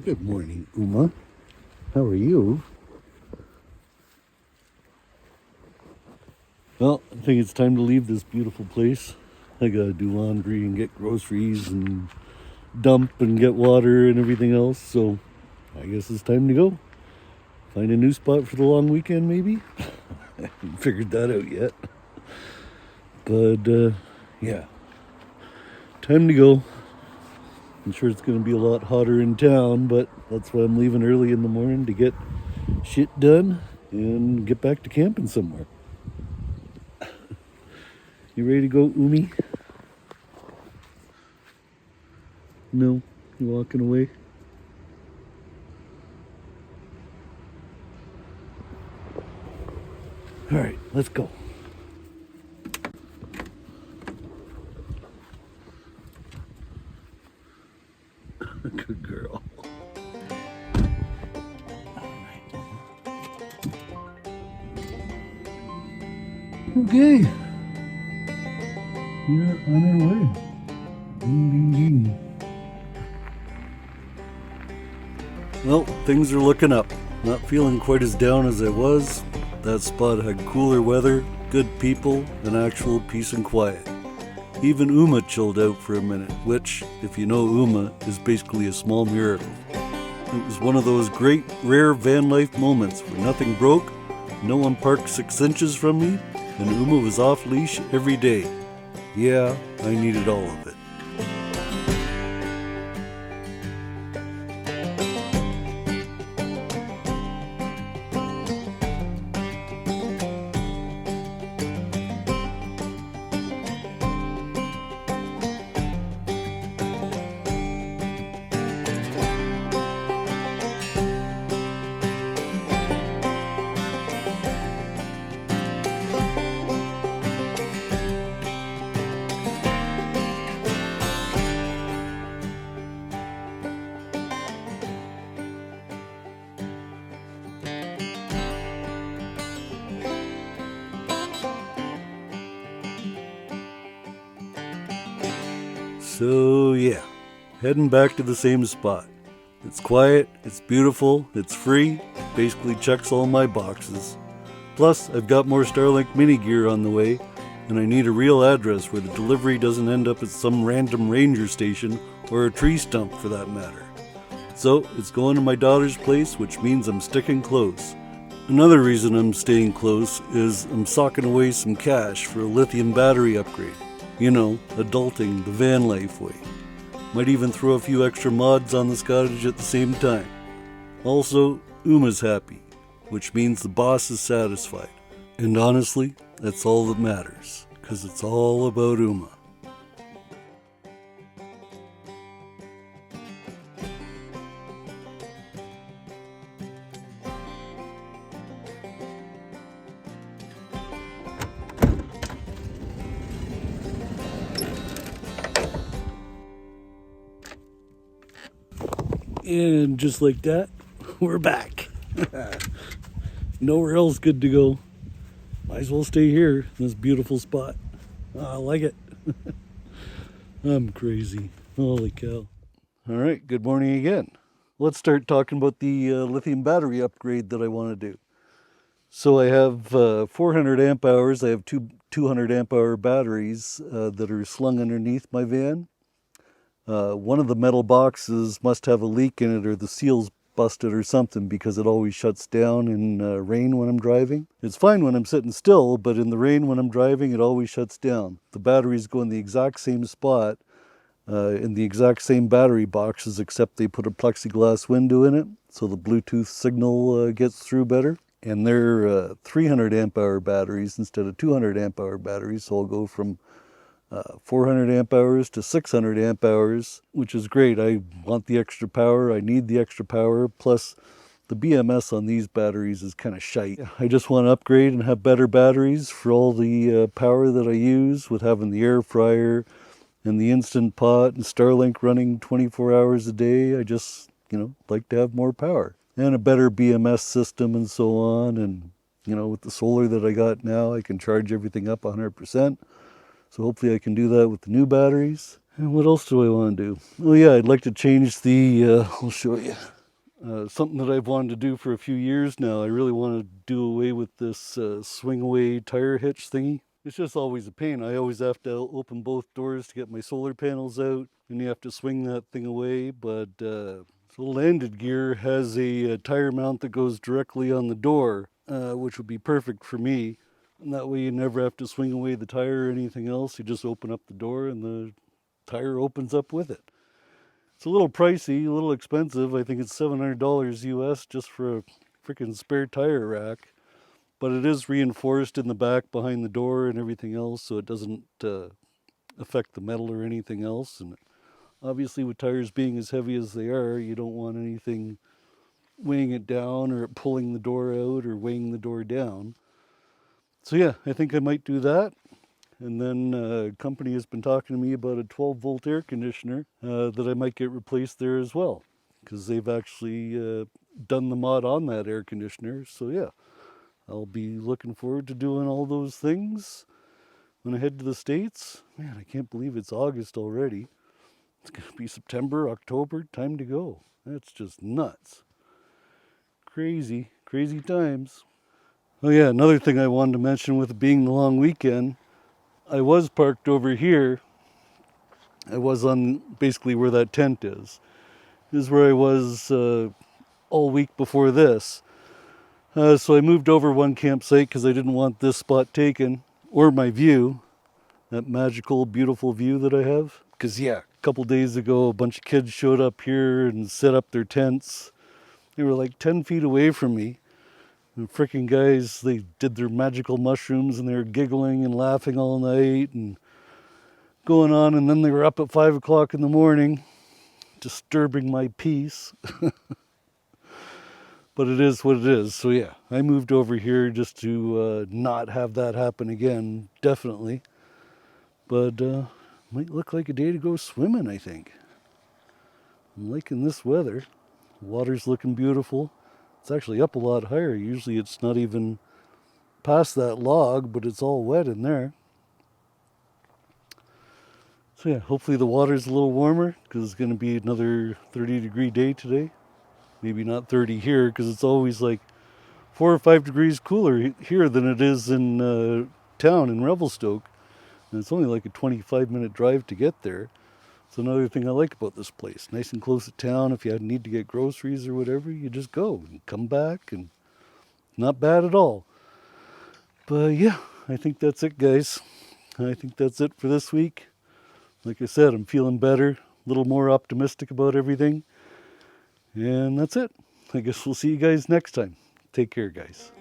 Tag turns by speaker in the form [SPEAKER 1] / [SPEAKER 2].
[SPEAKER 1] Good morning, Uma. How are you? Well, I think it's time to leave this beautiful place. I gotta do laundry and get groceries and dump and get water and everything else, so I guess it's time to go. Find a new spot for the long weekend, maybe? I haven't figured that out yet. But, yeah. Time to go. I'm sure it's gonna be a lot hotter in town, but that's why I'm leaving early in the morning to get shit done and get back to camping somewhere. You ready to go, Umi? No? You walking away? Alright, let's go. Good girl. Okay. We're on our way. Ding, ding, ding. Well, things are looking up. Not feeling quite as down as I was. That spot had cooler weather, good people, and actual peace and quiet. Even Uma chilled out for a minute, which, if you know Uma, is basically a small miracle. It was one of those great, rare Vanlife moments where nothing broke, no one parked 6 inches from me, and Uma was off leash every day. Yeah, I needed all of it. So yeah, heading back to the same spot. It's quiet, it's beautiful, it's free, basically checks all my boxes. Plus, I've got more Starlink Mini gear on the way, and I need a real address where the delivery doesn't end up at some random ranger station or a tree stump for that matter. So it's going to my daughter's place, which means I'm sticking close. Another reason I'm staying close is I'm socking away some cash for a lithium battery upgrade. You know, adulting the Vanlife way. Might even throw a few extra mods on the Scottage at the same time. Also, Uma's happy, which means the boss is satisfied. And honestly, that's all that matters, because it's all about Uma. And just like that, we're back. Nowhere else good to go. Might as well stay here in this beautiful spot. I like it. I'm crazy. Holy cow. All right, good morning again. Let's start talking about the lithium battery upgrade that I want to do. So I have 400 amp hours. I have two 200 amp hour batteries that are slung underneath my van. One of the metal boxes must have a leak in it, or the seal's busted or something, because it always shuts down in rain when I'm driving. It's fine when I'm sitting still, but in the rain when I'm driving, it always shuts down. The batteries go in the exact same spot, in the exact same battery boxes, except they put a plexiglass window in it, so the Bluetooth signal gets through better. And they're 300 amp hour batteries instead of 200 amp hour batteries, so I'll go from 400 amp hours to 600 amp hours, which is great. I want the extra power. I need the extra power. Plus, the BMS on these batteries is kind of shite. I just want to upgrade and have better batteries for all the power that I use, with having the air fryer and the Instant Pot and Starlink running 24 hours a day. I just, like to have more power and a better BMS system and so on. And, with the solar that I got now, I can charge everything up 100%. So hopefully I can do that with the new batteries. And what else do I want to do? Oh yeah, I'd like to change the, I'll show you. Something that I've wanted to do for a few years now. I really want to do away with this swing away tire hitch thingy. It's just always a pain. I always have to open both doors to get my solar panels out, and you have to swing that thing away. But so Landed Gear has a tire mount that goes directly on the door, which would be perfect for me. And that way you never have to swing away the tire or anything else. You just open up the door and the tire opens up with it. It's a little pricey, a little expensive. I think it's $700 US just for a freaking spare tire rack. But it is reinforced in the back behind the door and everything else, so it doesn't affect the metal or anything else. And obviously, with tires being as heavy as they are, you don't want anything weighing it down or pulling the door out or weighing the door down. So yeah, I think I might do that. And then a company has been talking to me about a 12-volt air conditioner that I might get replaced there as well, because they've actually done the mod on that air conditioner. So yeah, I'll be looking forward to doing all those things when I head to the States. Man, I can't believe it's August already. It's going to be September, October, time to go. That's just nuts. Crazy, crazy times. Oh yeah, another thing I wanted to mention with it being the long weekend, I was parked over here. I was on basically where that tent is. This is where I was all week before this. So I moved over one campsite because I didn't want this spot taken, or my view, that magical, beautiful view that I have. Because yeah, a couple days ago, a bunch of kids showed up here and set up their tents. They were like 10 feet away from me. And freaking guys, they did their magical mushrooms and they were giggling and laughing all night and going on. And then they were up at 5 o'clock in the morning, disturbing my peace. But it is what it is. So yeah, I moved over here just to not have that happen again, definitely. But might look like a day to go swimming, I think. I'm liking this weather. Water's looking beautiful. It's actually up a lot higher. Usually it's not even past that log, but it's all wet in there. So yeah, hopefully the water's a little warmer because it's going to be another 30-degree day today. Maybe not 30 here because it's always like 4 or 5 degrees cooler here than it is in town in Revelstoke. And it's only like a 25-minute drive to get there. It's another thing I like about this place. Nice and close to town. If you need to get groceries or whatever, you just go and come back, and not bad at all. But yeah, I think that's it, guys. I think that's it for this week. Like I said, I'm feeling better, a little more optimistic about everything. And that's it. I guess we'll see you guys next time. Take care, guys.